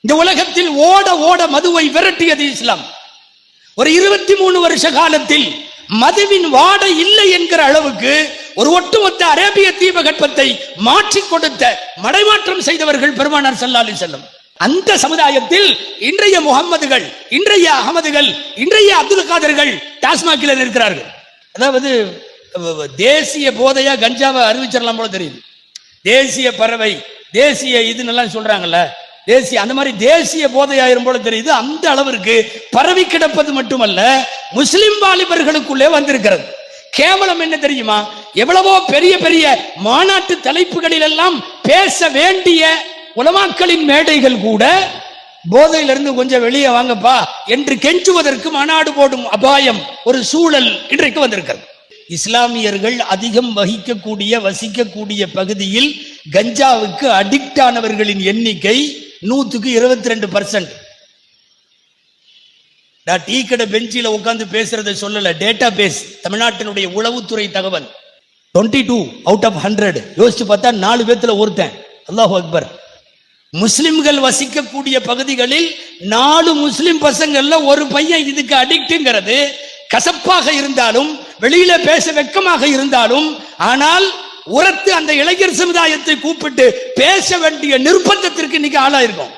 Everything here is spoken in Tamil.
இந்த உலகத்தில் ஓட ஓட மதுவை விரட்டியது இஸ்லாம். ஒரு 23 வருஷ காலத்தில் மதுவின் வாடை இல்லை என்கிற அளவுக்கு ஒரு ஒட்டுமொத்த அரேபிய தீபகற்பத்தை மாற்றி கொடுத்த மடைமாற்றம் செய்தவர்கள் பெருமானார் ஸல்லல்லாஹு அலைஹி வஸல்லம். அந்த சமுதாயத்தில் இன்றைய முகம்மதுகள், இன்றைய அகமதுகள், இன்றைய அப்துல் காதர்கள் டாஸ்மாகில் இருக்கிறார்கள். அதாவது தேசிய போதையா கஞ்சாவை அறிவிச்சிடலாம் போல தெரியுது. தேசிய பறவை, தேசிய இதுன்னு சொல்றாங்கல்ல, தேசிய அந்த மாதிரி தேசிய போதையாயிரும் போல தெரியுது. அந்த அளவிற்கு பரவி கிடப்பது மட்டுமல்ல, முஸ்லிம் வாலிபர்களுக்குள்ளே வந்திருக்கிறது. கேவலம் என்ன தெரியுமா? எவ்வளவோ பெரிய பெரிய மாநாட்டு தலைப்புகளில் எல்லாம் பேச வேண்டிய உலமாக்களின் மேடைகள் கூட போதையிலிருந்து கொஞ்சம் வெளியே வாங்கப்பா என்று கெஞ்சுவதற்கு மாநாடு போடும் அபாயம் ஒரு சூழல் இன்றைக்கு வந்திருக்கிறது. இஸ்லாமியர்கள் அதிகம் வசிக்கக்கூடிய பகுதியில் கஞ்சாவுக்கு அடிக்ட் ஆனவர்களின் எண்ணிக்கை 122%. டீ கடை பெஞ்சில உட்கார்ந்து பேசுறதை சொல்லல, டேட்டா பேஸ், தமிழ்நாட்டினுடைய உளவுத்துறை தகவல். 22 out of 100. யோசிச்சு பார்த்தா 4 பேத்துல ஒருத்தன். அல்லாஹு அக்பர். முஸ்லிம்கள் வசிக்கக்கூடிய பகுதிகளில் 4 முஸ்லிம் பசங்கள்ல ஒரு பையன் இதுக்கு அடிக்ட்ங்கிறது கசப்பாக இருந்தாலும், வெளியில பேச வெட்கமாக இருந்தாலும், ஆனால் உரத்து அந்த இளைஞர் சமுதாயத்தை கூப்பிட்டு பேச வேண்டிய நிர்பந்தத்திற்கு இன்னைக்கு ஆளாயிருக்கும்.